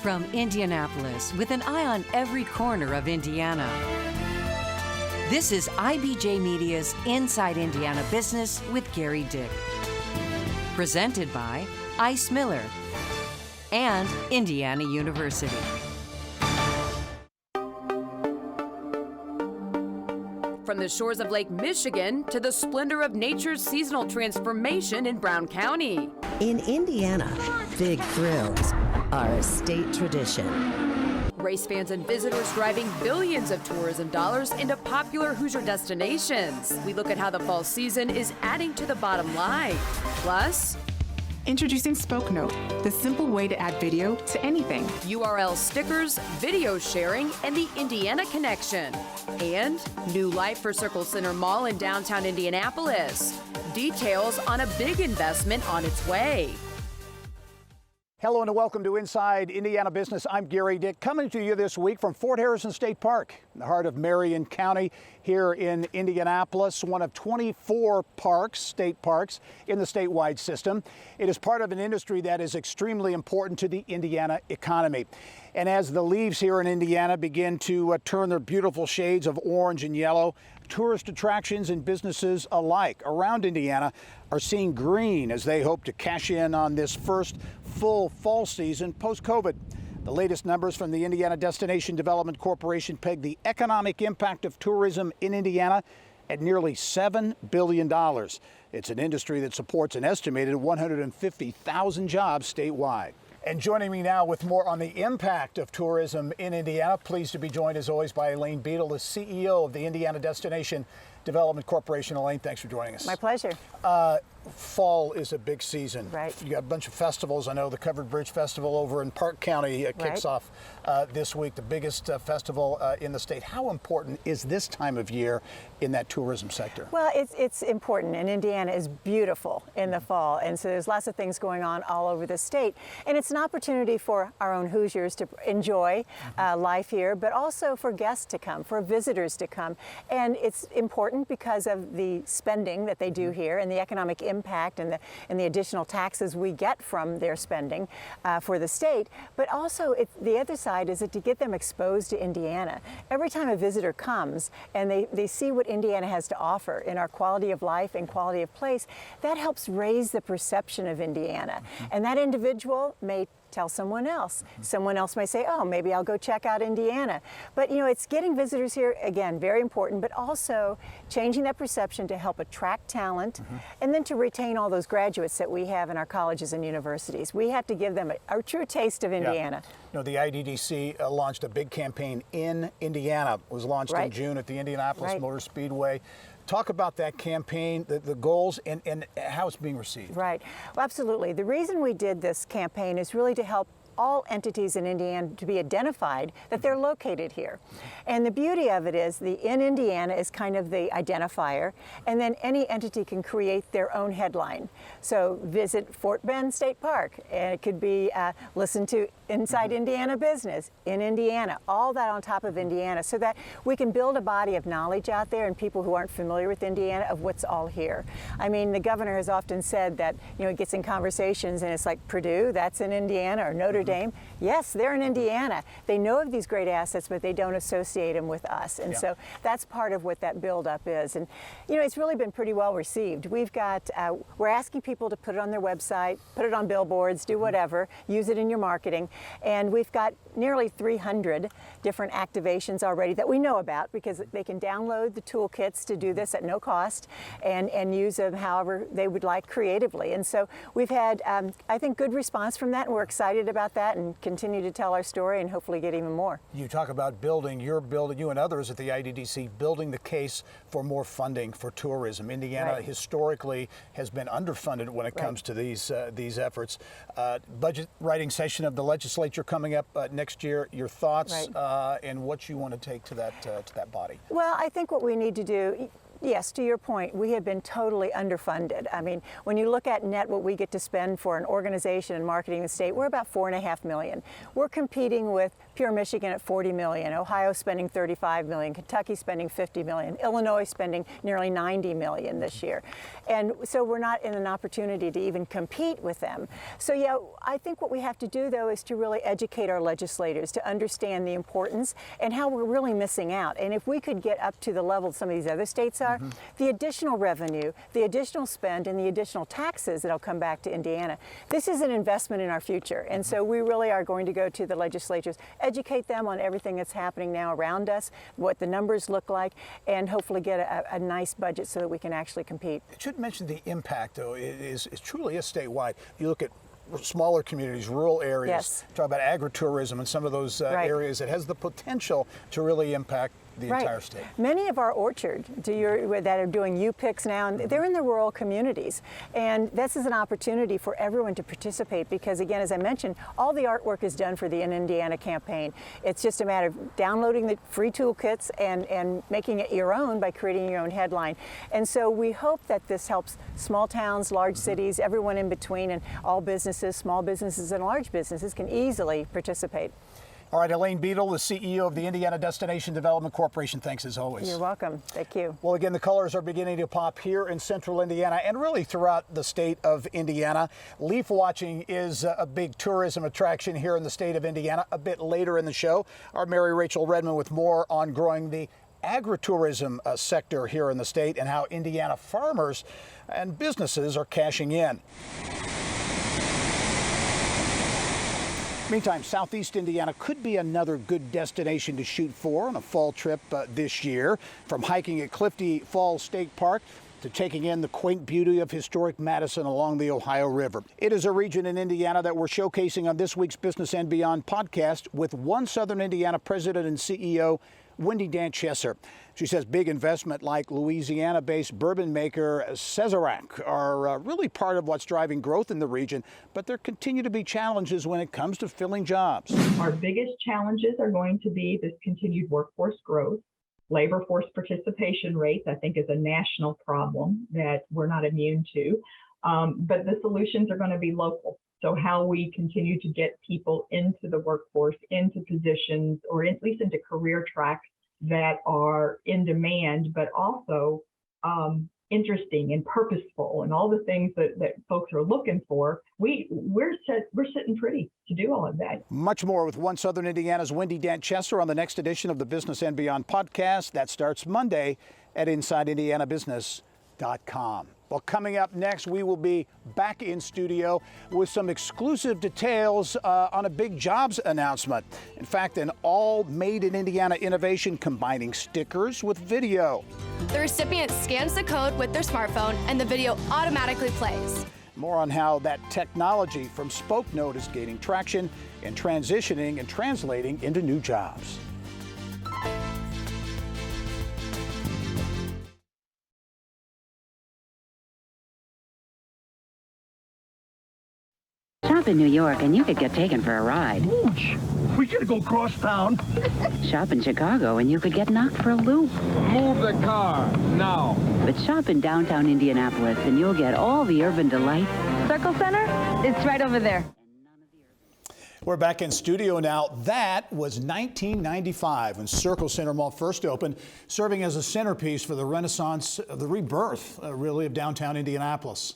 From Indianapolis, with an eye on every corner of Indiana. This is IBJ Media's Inside Indiana Business with Gerry Dick. Presented by Ice Miller and Indiana University. From the shores of Lake Michigan to the splendor of nature's seasonal transformation in Brown County. In Indiana, big thrills are a state tradition. Race fans and visitors driving billions of tourism dollars into popular Hoosier destinations. We look at how the fall season is adding to the bottom line. Plus, introducing Spoke Note, the simple way to add video to anything. URL stickers, video sharing, and the Indiana Connection. And new life for Circle Center Mall in downtown Indianapolis. Details on a big investment on its way. Hello and welcome to Inside Indiana Business. I'm Gerry Dick, coming to you this week from Fort Harrison State Park, in the heart of Marion County here in Indianapolis, one of 24 parks, state parks, in the statewide system. It is part of an industry that is extremely important to the Indiana economy. And as the leaves here in Indiana begin to turn their beautiful shades of orange and yellow, tourist attractions and businesses alike around Indiana are seeing green as they hope to cash in on this first full fall season post-COVID. The latest numbers from the Indiana Destination Development Corporation peg the economic impact of tourism in Indiana at nearly $7 billion. It's an industry that supports an estimated 150,000 jobs statewide. And joining me now with more on the impact of tourism in Indiana, pleased to be joined as always by Elaine Bedel, the CEO of the Indiana Destination Development Corporation. Elaine, thanks for joining us. My pleasure. Fall is a big season. Right. You got a bunch of festivals. I know the Covered Bridge Festival over in Park County kicks off this week, the biggest festival in the state. How important is this time of year in that tourism sector? Well, it's important, and Indiana is beautiful in the fall, and so there's lots of things going on all over the state. And it's an opportunity for our own Hoosiers to enjoy life here, but also for guests to come, for visitors to come. And it's important because of the spending that they do here and the economic impact and the additional taxes we get from their spending for the state. But also, the other side is to get them exposed to Indiana. Every time a visitor comes and they see what Indiana has to offer in our quality of life and quality of place, that helps raise the perception of Indiana. And that individual may tell someone else. Someone else may say, oh, maybe I'll go check out Indiana. But you know, it's getting visitors here, again, very important, but also changing that perception to help attract talent and then to retain all those graduates that we have in our colleges and universities. We have to give them a true taste of Indiana. You know, the IDDC launched a big campaign in Indiana. It was launched in June at the Indianapolis Motor Speedway. Talk about that campaign, the goals, and how it's being received. Right. Well, absolutely. The reason we did this campaign is really to help all entities in Indiana to be identified that they're located here. And the beauty of it is the in Indiana is kind of the identifier, and then any entity can create their own headline. So visit Fort Bend State Park, and it could be listen to Inside Indiana Business in Indiana, all that on top of Indiana, so that we can build a body of knowledge out there and people who aren't familiar with Indiana of what's all here. I mean, the governor has often said that, you know, he gets in conversations and it's like Purdue, that's in Indiana, or Notre Dame. Yes, they're in Indiana. They know of these great assets, but they don't associate them with us. And so that's part of what that buildup is. And, you know, it's really been pretty well received. We've got, we're asking people to put it on their website, put it on billboards, do whatever, use it in your marketing. And we've got nearly 300 different activations already that we know about, because they can download the toolkits to do this at no cost and use them however they would like creatively. And so we've had, I think, good response from that, and we're excited about that and continue to tell our story and hopefully get even more. You talk about building, you and others at the IDDC, building the case for more funding for tourism. Indiana historically has been underfunded when it comes to these efforts. Budget writing session of the legislature coming up next year. Your thoughts and what you want to take to that body? Well, I think what we need to do, Yes, to your point, we have been totally underfunded. I mean, when you look at net what we get to spend for an organization and marketing the state, we're about $4.5 million. We're competing with Pure Michigan at $40 million, Ohio spending $35 million, Kentucky spending $50 million, Illinois spending nearly $90 million this year. And so we're not in an opportunity to even compete with them. So yeah, I think what we have to do though is to really educate our legislators to understand the importance and how we're really missing out. And if we could get up to the level some of these other states are, the additional revenue, the additional spend, and the additional taxes that'll come back to Indiana, this is an investment in our future. And so we really are going to go to the legislatures, educate them on everything that's happening now around us, what the numbers look like, and hopefully get a nice budget so that we can actually compete. I should mention the impact, though, it truly is statewide. You look at smaller communities, rural areas, Yes. talk about agritourism and some of those Right. areas. It has the potential to really impact the entire state. Many of our orchard that are doing UPICs now, and they're in the rural communities. And this is an opportunity for everyone to participate because, again, as I mentioned, all the artwork is done for the In Indiana campaign. It's just a matter of downloading the free toolkits and making it your own by creating your own headline. And so we hope that this helps small towns, large cities, everyone in between, and all businesses, small businesses and large businesses can easily participate. All right, Elaine Bedel, the CEO of the Indiana Destination Development Corporation. Thanks as always. You're welcome. Thank you. Well, again, the colors are beginning to pop here in central Indiana and really throughout the state of Indiana. Leaf watching is a big tourism attraction here in the state of Indiana. A bit later in the show, our Mary Rachel Redmond with more on growing the agritourism sector here in the state and how Indiana farmers and businesses are cashing in. Meantime, Southeast Indiana could be another good destination to shoot for on a fall trip this year. From hiking at Clifty Falls State Park to taking in the quaint beauty of historic Madison along the Ohio River. It is a region in Indiana that we're showcasing on this week's Business and Beyond podcast with One Southern Indiana President and CEO, Wendy Danchesser. She says big investment like Louisiana-based bourbon maker Sazerac are really part of what's driving growth in the region, but there continue to be challenges when it comes to filling jobs. Our biggest challenges are going to be this continued workforce growth. Labor force participation rates, I think, is a national problem that we're not immune to, but the solutions are going to be local. So how we continue to get people into the workforce, into positions, or at least into career tracks that are in demand, but also interesting and purposeful, and all the things that folks are looking for. We're sitting pretty to do all of that. Much more with One Southern Indiana's Wendy Danchesser on the next edition of the Business and Beyond podcast. That starts Monday at InsideIndianaBusiness.com. Well, coming up next, we will be back in studio with some exclusive details on a big jobs announcement. In fact, an all made in Indiana innovation combining stickers with video. The recipient scans the code with their smartphone and the video automatically plays. More on how that technology from Spoke Note is gaining traction and transitioning and translating into new jobs. Shop in New York and you could get taken for a ride. Ooch, we gotta go cross town. Shop in Chicago and you could get knocked for a loop. Move the car, now. But shop in downtown Indianapolis and you'll get all the urban delights. Circle Center? It's right over there. We're back in studio now. That was 1995 when Circle Center Mall first opened, serving as a centerpiece for the renaissance, the rebirth, really, of downtown Indianapolis.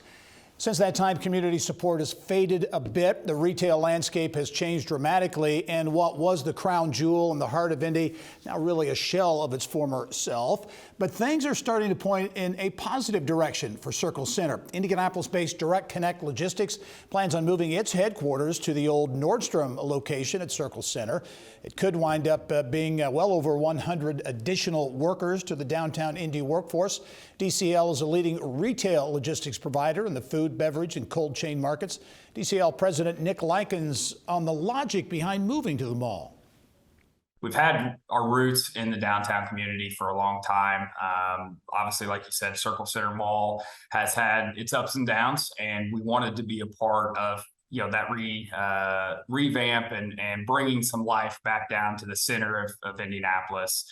Since that time, community support has faded a bit. The retail landscape has changed dramatically, and what was the crown jewel in the heart of Indy, now really a shell of its former self. But things are starting to point in a positive direction for Circle Center. Indianapolis-based Direct Connect Logistics plans on moving its headquarters to the old Nordstrom location at Circle Center. It could wind up being well over 100 additional workers to the downtown Indy workforce. DCL is a leading retail logistics provider in the food, beverage, and cold chain markets. DCL President Nick Likens on the logic behind moving to the mall. We've had our roots in the downtown community for a long time. Obviously, like you said, Circle Center Mall has had its ups and downs, and we wanted to be a part of that revamp and bringing some life back down to the center of Indianapolis.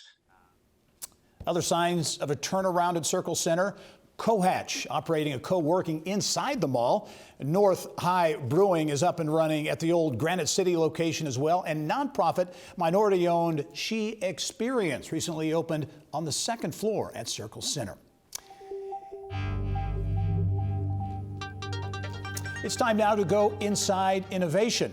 Other signs of a turnaround at Circle Center. Cohatch operating a co-working inside the mall. North High Brewing is up and running at the old Granite City location as well. And nonprofit, minority-owned She Experience recently opened on the second floor at Circle Center. It's time now to go inside innovation.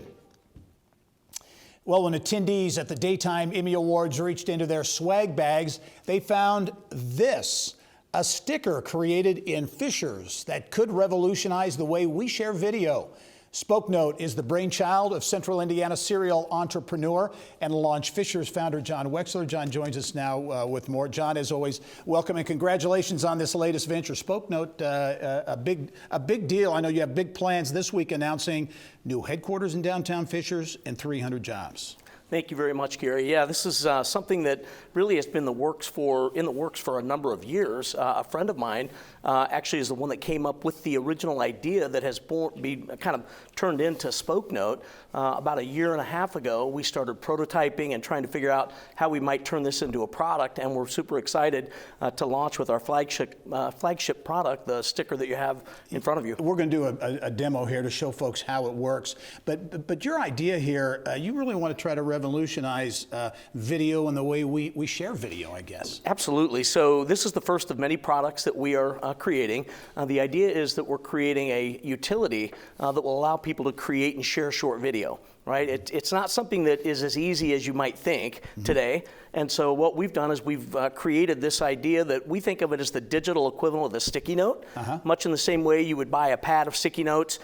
Well, when attendees at the Daytime Emmy Awards reached into their swag bags, they found this. A sticker created in Fishers that could revolutionize the way we share video. Spoke Note is the brainchild of Central Indiana serial entrepreneur and Launch Fishers founder John Wexler. John joins us now with more. John, as always, welcome and congratulations on this latest venture. Spoke Note, a big deal. I know you have big plans this week announcing new headquarters in downtown Fishers and 300 jobs. Thank you very much, Gary. Yeah, this is something that really has been in the works for a number of years. A friend of mine actually is the one that came up with the original idea that has kind of turned into Spoke Note. About a year and a half ago, we started prototyping and trying to figure out how we might turn this into a product, and we're super excited to launch with our flagship product, the sticker that you have in front of you. We're going to do a demo here to show folks how it works. But your idea here, you really want to try to revolutionize video and the way we share video, I guess. Absolutely. So this is the first of many products that we are creating. The idea is that we're creating a utility that will allow people to create and share short video. Right? It's not something that is as easy as you might think today. And so what we've done is we've created this idea that we think of it as the digital equivalent of the sticky note, much in the same way you would buy a pad of sticky notes,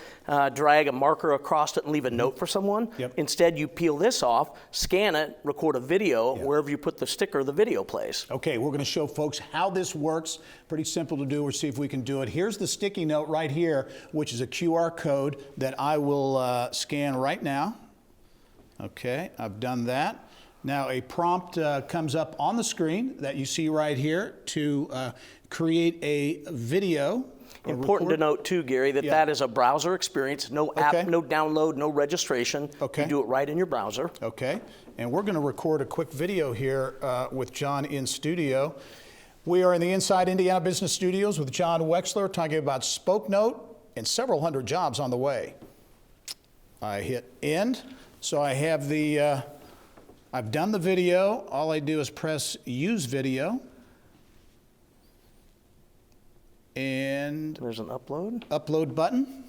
drag a marker across it and leave a note for someone. Instead, you peel this off, scan it, record a video. Wherever you put the sticker, the video plays. Okay, we're going to show folks how this works. Pretty simple to do. We'll see if we can do it. Here's the sticky note right here, which is a QR code that I will scan right now. Okay, I've done that. Now a prompt comes up on the screen that you see right here to create a video. Important to note too, Gary, that that is a browser experience. No app, no download, no registration. You do it right in your browser. Okay, and we're going to record a quick video here with John in studio. We are in the Inside Indiana Business Studios with John Wexler talking about Spoke Note and several hundred jobs on the way. I hit end. So I have I've done the video. All I do is press use video. And there's an upload button.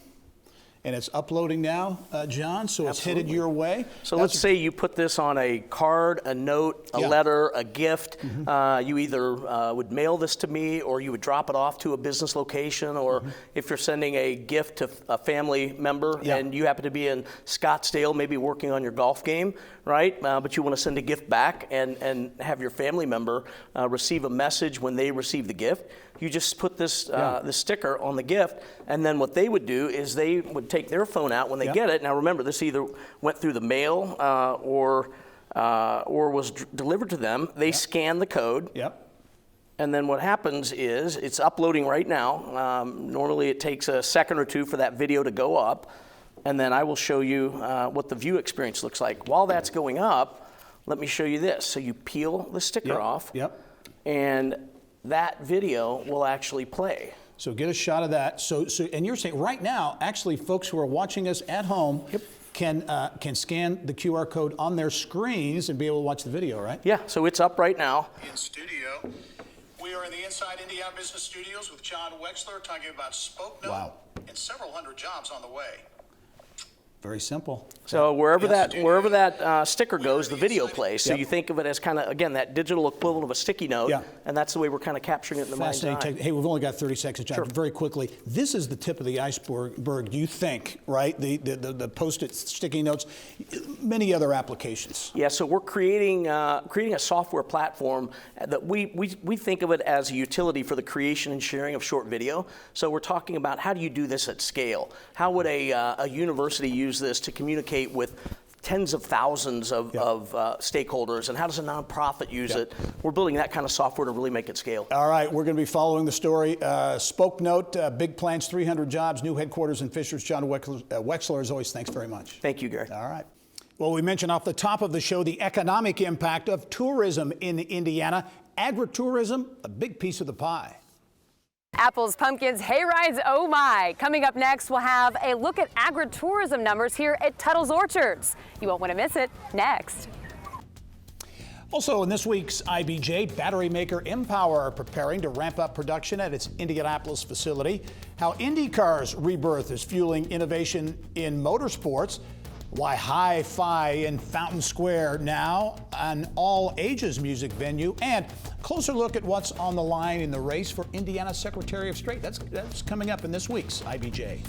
And it's uploading now, John, so it's headed your way. So let's say you put this on a card, a note, a letter, a gift. You either would mail this to me or you would drop it off to a business location, or if you're sending a gift to a family member and you happen to be in Scottsdale, maybe working on your golf game, right? But you want to send a gift back and have your family member receive a message when they receive the gift. You just put this this sticker on the gift, and then what they would do is they would take their phone out when they get it. Now remember, this either went through the mail or was delivered to them. They scan the code. And then what happens is it's uploading right now. Normally it takes a second or two for that video to go up, and then I will show you what the view experience looks like. While that's going up, let me show you this. So you peel the sticker off, and that video will actually play. So get a shot of that. So and you're saying right now, actually, folks who are watching us at home can scan the QR code on their screens and be able to watch the video, right? Yeah. So it's up right now. In studio, we are in the Inside Indiana Business Studios with John Wexler talking about Spoke Note and several hundred jobs on the way. Very simple. So wherever that sticker goes, the video plays. So you think of it as kind of, again, that digital equivalent of a sticky note, and that's the way we're kind of capturing it in the mind's eye. Hey, we've only got 30 seconds, John. Very quickly, this is the tip of the iceberg, you think, right? The Post-it sticky notes, many other applications. Yeah, so we're creating a software platform that we think of it as a utility for the creation and sharing of short video. So we're talking about how do you do this at scale? How would a university use this to communicate with tens of thousands of stakeholders, and how does a nonprofit use it? We're building that kind of software to really make it scale. All right, we're going to be following the story. Spoke Note, big plans, 300 jobs, new headquarters in Fishers. John Wexler, as always, thanks very much. Thank you, Gary. All right. Well, we mentioned off the top of the show the economic impact of tourism in Indiana agritourism a big piece of the pie. Apples, pumpkins, hay rides, oh my. Coming up next, we'll have a look at agritourism numbers here at Tuttle's Orchards. You won't want to miss it. Next. Also in this week's IBJ, battery maker Empower are preparing to ramp up production at its Indianapolis facility. How IndyCar's rebirth is fueling innovation in motorsports. Why Hi-Fi in Fountain Square now an all-ages music venue, and closer look at what's on the line in the race for Indiana Secretary of State. That's coming up in this week's IBJ.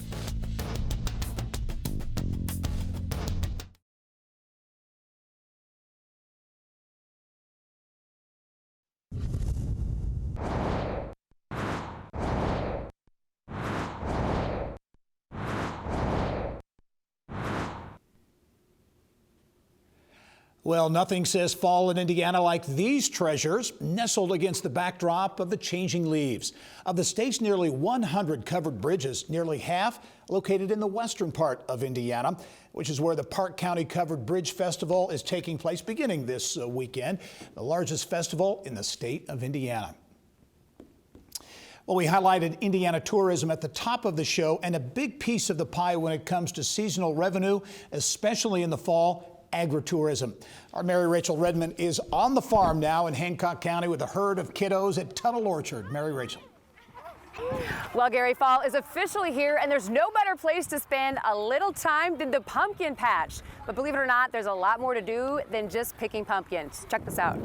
Well, nothing says fall in Indiana like these treasures, nestled against the backdrop of the changing leaves. Of the state's nearly 100 covered bridges, nearly half located in the western part of Indiana, which is where the Park County Covered Bridge Festival is taking place beginning this weekend, the largest festival in the state of Indiana. Well, we highlighted Indiana tourism at the top of the show, and a big piece of the pie when it comes to seasonal revenue, especially in the fall, agritourism. Our Mary Rachel Redmond is on the farm now in Hancock County with a herd of kiddos at Tuttle Orchard. Mary Rachel. Well, Gary, fall is officially here, and there's no better place to spend a little time than the pumpkin patch. But believe it or not, there's a lot more to do than just picking pumpkins. Check this out.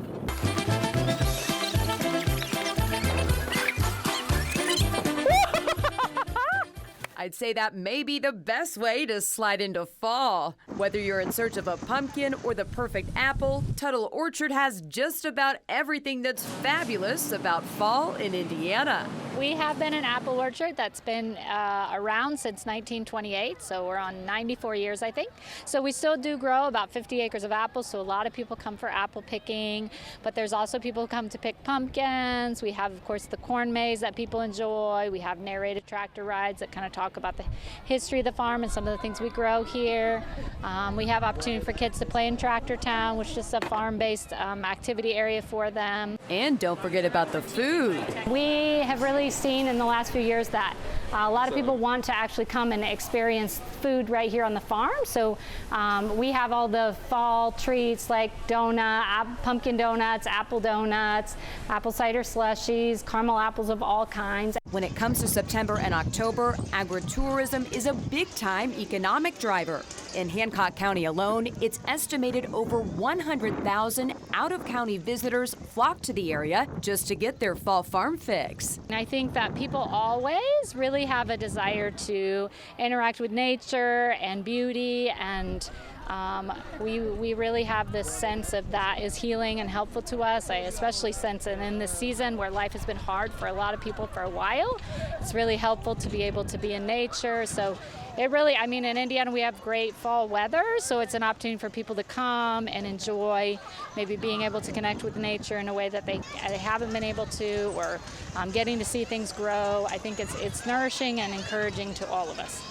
I'd say that may be the best way to slide into fall. Whether you're in search of a pumpkin or the perfect apple, Tuttle Orchard has just about everything that's fabulous about fall in Indiana. We have been an apple orchard that's been around since 1928, so we're on 94 years, I think. So we still do grow about 50 acres of apples, so a lot of people come for apple picking, but there's also people who come to pick pumpkins. We have, of course, the corn maze that people enjoy. We have narrated tractor rides that kind of talk about the history of the farm and some of the things we grow here. We have opportunity for kids to play in Tractor Town, which is a farm-based activity area for them. And don't forget about the food. We have really seen in the last few years that a lot of people want to actually come and experience food right here on the farm. So we have all the fall treats like pumpkin donuts, apple cider slushies, caramel apples of all kinds. When it comes to September and October, agritourism is a big-time economic driver. In Hancock County alone, it's estimated over 100,000 out-of-county visitors flock to the area just to get their fall farm fix. And I think that people always really have a desire to interact with nature and beauty, and we really have this sense of that is healing and helpful to us. I especially sense it in this season where life has been hard for a lot of people for a while. It's really helpful to be able to be in nature. So it really, I mean, in Indiana we have great fall weather, so it's an opportunity for people to come and enjoy maybe being able to connect with nature in a way that they haven't been able to, or getting to see things grow. I think it's nourishing and encouraging to all of us.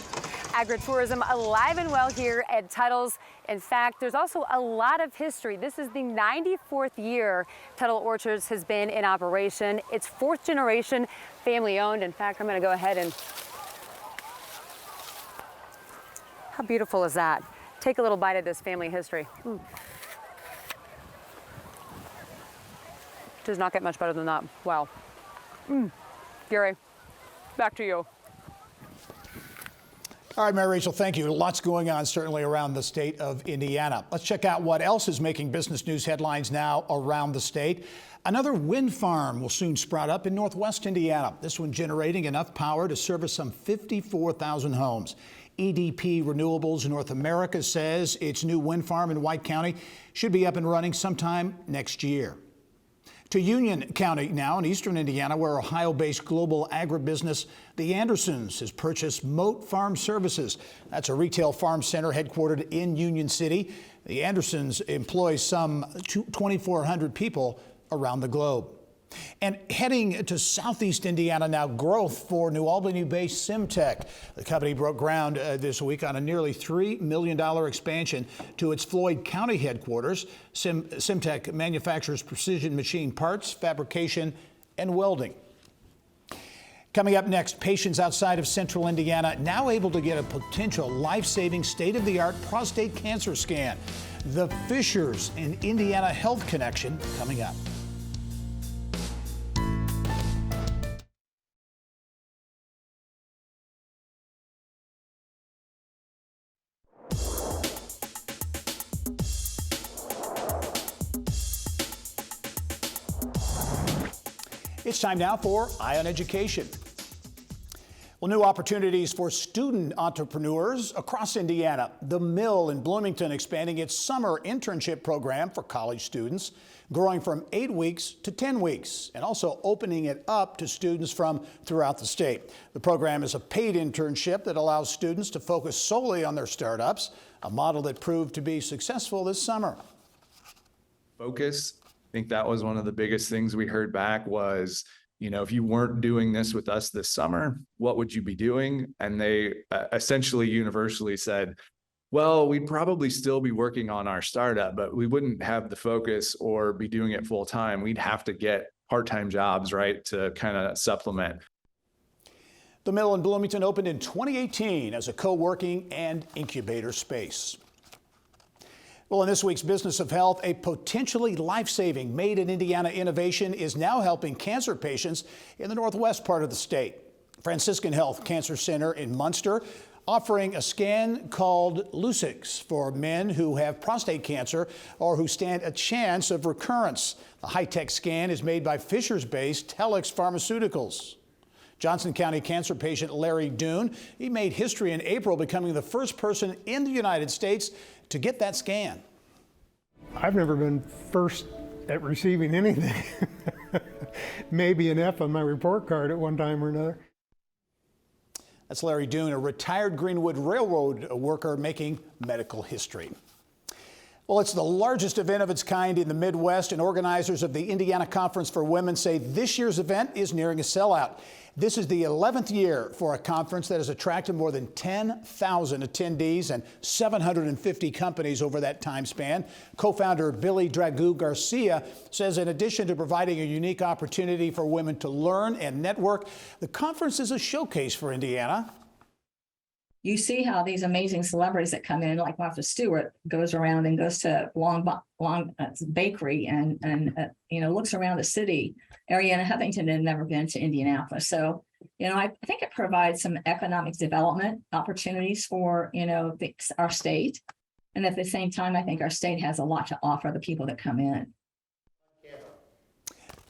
Agritourism alive and well here at Tuttle's. In fact, there's also a lot of history. This is the 94th year Tuttle Orchards has been in operation. It's 4th generation, family owned. In fact, I'm going to go ahead and, how beautiful is that? Take a little bite of this family history. Does not get much better than that. Wow. Gerry, back to you. All right, Mary Rachel, thank you. Lots going on certainly around the state of Indiana. Let's check out what else is making business news headlines now around the state. Another wind farm will soon sprout up in northwest Indiana, this one generating enough power to service some 54,000 homes. EDP Renewables North America says its new wind farm in White County should be up and running sometime next year. To Union County now in eastern Indiana, where Ohio-based global agribusiness The Andersons has purchased Moat Farm Services. That's a retail farm center headquartered in Union City. The Andersons employ some 2,400 people around the globe. And heading to Southeast Indiana now, growth for New Albany-based Simtech. The company broke ground this week on a nearly $3 million expansion to its Floyd County headquarters. Simtech manufactures precision machine parts, fabrication, and welding. Coming up next, patients outside of central Indiana now able to get a potential life-saving state-of-the-art prostate cancer scan. The Fishers and Indiana Health Connection coming up. It's time now for Eye on Education. Well, new opportunities for student entrepreneurs across Indiana. The Mill in Bloomington expanding its summer internship program for college students, growing from 8 weeks to 10 weeks, and also opening it up to students from throughout the state. The program is a paid internship that allows students to focus solely on their startups, a model that proved to be successful this summer. Focus. I think that was one of the biggest things we heard back was, you know, if you weren't doing this with us this summer, what would you be doing? And they essentially universally said, well, we'd probably still be working on our startup, but we wouldn't have the focus or be doing it full time. We'd have to get part-time jobs, right, to kind of supplement. The Mill in Bloomington opened in 2018 as a co-working and incubator space. Well, in this week's Business of Health, a potentially life-saving made in Indiana innovation is now helping cancer patients in the northwest part of the state. Franciscan Health Cancer Center in Munster offering a scan called LOGISTIX for men who have prostate cancer or who stand a chance of recurrence. The high-tech scan is made by Fishers-based HOOSIER Pharmaceuticals. Johnson County cancer patient Larry Dune, he made history in April, becoming the first person in the United States to get that scan. I've never been first at receiving anything. Maybe an F on my report card at one time or another. That's Larry Dune, a retired Greenwood Railroad worker making medical history. Well, it's the largest event of its kind in the Midwest, and organizers of the Indiana Conference for Women say this year's event is nearing a sellout. This is the 11th year for a conference that has attracted more than 10,000 attendees and 750 companies over that time span. Co-founder Billy Dragoo Garcia says in addition to providing a unique opportunity for women to learn and network, the conference is a showcase for Indiana. You see how these amazing celebrities that come in, like Martha Stewart, goes around and goes to Long Bakery and looks around the city. Ariana Huffington had never been to Indianapolis. So, I think it provides some economic development opportunities for, our state. And at the same time, I think our state has a lot to offer the people that come in.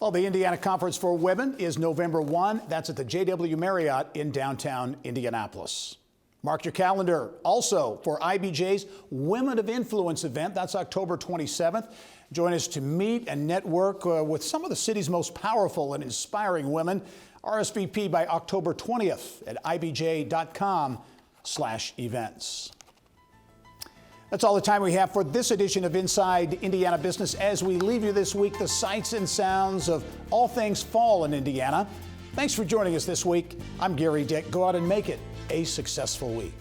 Well, the Indiana Conference for Women is November 1. That's at the JW Marriott in downtown Indianapolis. Mark your calendar. Also for IBJ's Women of Influence event, that's October 27th. Join us to meet and network with some of the city's most powerful and inspiring women. RSVP by October 20th at ibj.com/events. That's all the time we have for this edition of Inside Indiana Business. As we leave you this week, the sights and sounds of all things fall in Indiana. Thanks for joining us this week. I'm Gerry Dick. Go out and make it a successful week.